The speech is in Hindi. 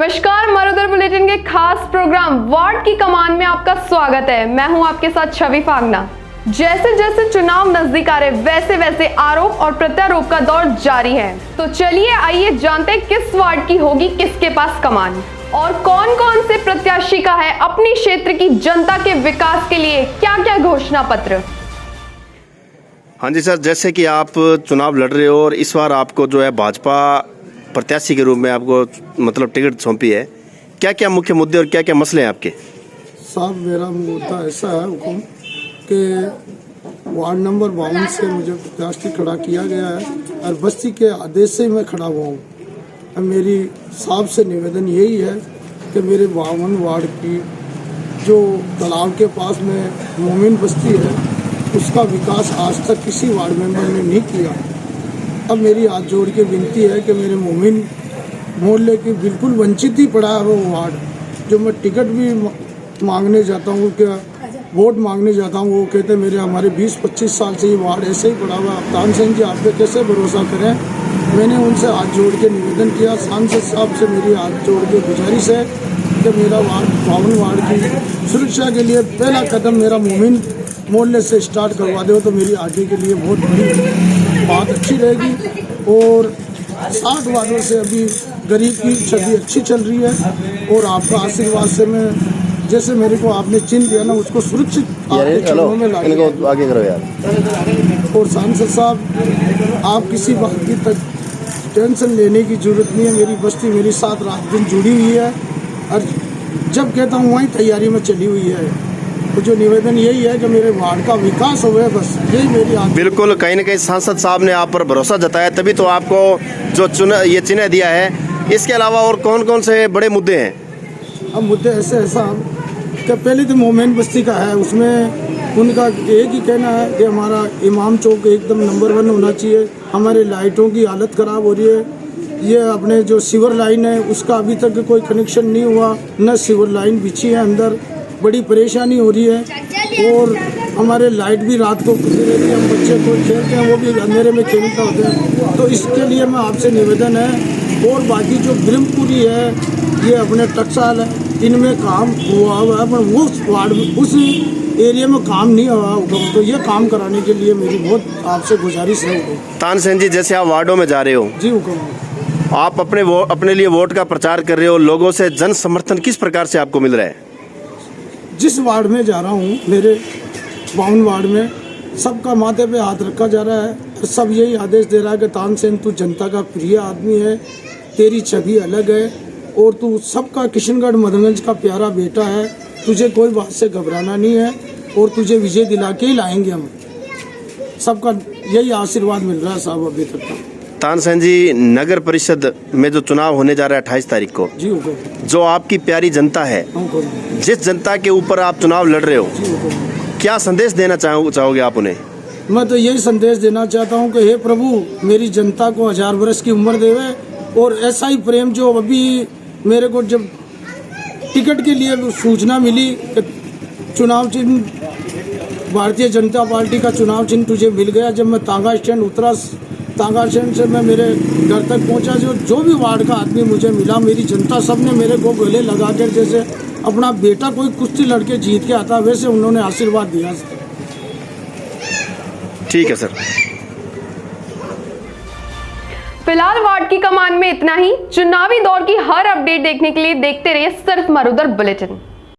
नमस्कार, मरुधर बुलेटिन के खास प्रोग्राम वार्ड की कमान में आपका स्वागत है। मैं हूं आपके साथ छवि फागना। जैसे जैसे चुनाव नजदीक आ रहे वैसे वैसे आरोप और प्रत्यारोप का दौर जारी है। तो चलिए आइए जानते हैं किस वार्ड की होगी किसके पास कमान और कौन कौन से प्रत्याशी का है अपनी क्षेत्र की जनता के विकास के लिए क्या क्या घोषणा पत्र। हाँ जी सर, जैसे कि आप चुनाव लड़ रहे हो और इस बार आपको जो है भाजपा प्रत्याशी के रूप में आपको मतलब टिकट सौंपी है, क्या क्या मुख्य मुद्दे और क्या क्या मसले हैं आपके? साहब, मेरा मुद्दा ऐसा है हुकुम कि वार्ड नंबर 52 से मुझे प्रत्याशी खड़ा किया गया है और बस्ती के आदेश से मैं खड़ा हुआ हूँ। अब मेरी साहब से निवेदन यही है कि मेरे 52 वार्ड की जो तालाब के पास में मोमिन बस्ती है उसका विकास आज तक किसी वार्ड मेंबर ने नहीं किया। अब मेरी हाथ जोड़ के विनती है कि मेरे मोमिन मोहल्ले की बिल्कुल वंचित ही पड़ा है वो वार्ड, जो मैं टिकट भी मांगने जाता हूँ, क्या वोट मांगने जाता हूँ, वो कहते हैं मेरे हमारे 20-25 साल से ये वार्ड ऐसे ही पड़ा हुआ है। तानसेन जी आप पे कैसे भरोसा करें। मैंने उनसे हाथ जोड़ के निवेदन किया, सांसद साहब से मेरी हाथ जोड़ के गुजारिश है कि मेरा वार्ड 52 वार्ड की सुरक्षा के लिए पहला कदम मेरा मोमिन मोहल्ले से स्टार्ट करवा दो तो मेरी आगे के लिए बहुत बड़ी बात अच्छी रहेगी। और 60 वार्डों से अभी गरीब की छवि अच्छी चल रही है और आपका आशीर्वाद से मैं जैसे मेरे को आपने चिन्ह दिया ना उसको सुरक्षित आपके चरणों में लाइए। आगे करो यार। और सांसद साहब, आप किसी बात की टेंशन लेने की जरूरत नहीं है। मेरी बस्ती मेरी साथ रात दिन जुड़ी हुई है और जब कहता हूँ वहीं तैयारी में चली हुई है। तो जो निवेदन यही है कि मेरे वार्ड का विकास हो गया, बस यही मेरी आदत। बिल्कुल, कहीं ना कहीं सांसद साहब ने आप पर भरोसा जताया तभी तो आपको जो ये चिन्ह दिया है। इसके अलावा और कौन कौन से बड़े मुद्दे हैं? अब मुद्दे ऐसे हैं साहब कि पहले तो मोमिन बस्ती का है, उसमें उनका एक ही कहना है कि हमारा इमाम चौक एकदम नंबर 1 होना चाहिए। हमारे लाइटों की हालत ख़राब हो रही है। ये अपने जो सीवर लाइन है उसका अभी तक कोई कनेक्शन नहीं हुआ, न सीवर लाइन बिछी है, अंदर बड़ी परेशानी हो रही है। और हमारे लाइट भी रात को खुली रहती है, हम बच्चे को खेलते हैं वो भी अंधेरे में खेलते होते हैं। तो इसके लिए मैं आपसे निवेदन है। और बाकी जो ब्रह्मपुरी है, ये अपने टकसाल है, इनमें काम हुआ है पर वो वार्ड में उस एरिया में काम नहीं हुआ हुक्म, तो ये काम कराने के लिए मेरी बहुत आपसे गुजारिश है हुक्म। तानसेन जी, जैसे आप वार्डों में जा रहे हो जी हुक्म। आप अपने लिए वोट का प्रचार कर रहे हो, लोगों से जन समर्थन किस प्रकार से आपको मिल रहा है? जिस वार्ड में जा रहा हूँ, मेरे 52 वार्ड में सबका माथे पे हाथ रखा जा रहा है। सब यही आदेश दे रहा है कि तानसेन तू जनता का प्रिय आदमी है, तेरी छवि अलग है और तू सबका किशनगढ़ मदनगंज का प्यारा बेटा है, तुझे कोई बात से घबराना नहीं है और तुझे विजय दिला के ही लाएंगे हम। सबका यही आशीर्वाद मिल रहा है साहब अभी तक का। तानसेन जी, नगर परिषद में जो चुनाव होने जा रहा है 28 तारीख को, जी हुकुम। जो आपकी प्यारी जनता है, जिस जनता के ऊपर आप चुनाव लड़ रहे हो, क्या संदेश देना चाहोगे आप उन्हें? मैं तो यही संदेश देना चाहता हूँ कि हे प्रभु, मेरी जनता को 1000 वर्ष की उम्र देवे और ऐसा ही प्रेम जो अभी मेरे को जब टिकट के लिए सूचना मिली कि चुनाव चिन्ह भारतीय जनता पार्टी का चुनाव चिन्ह तुझे मिल गया, जब मैं तांगा स्टैंड उतरा, तांगा स्टैंड से मैं मेरे घर तक पहुंचा, जो भी वार्ड का आदमी मुझे मिला, मेरी जनता सब ने मेरे को गले लगा कर जैसे अपना बेटा कोई कुश्ती लड़के जीत के आता वैसे उन्होंने आशीर्वाद दिया। ठीक है सर। फिलहाल वार्ड की कमान में इतना ही। चुनावी दौर की हर अपडेट देखने के लिए देखते रहिए सिर्फ मरुधर बुलेटिन।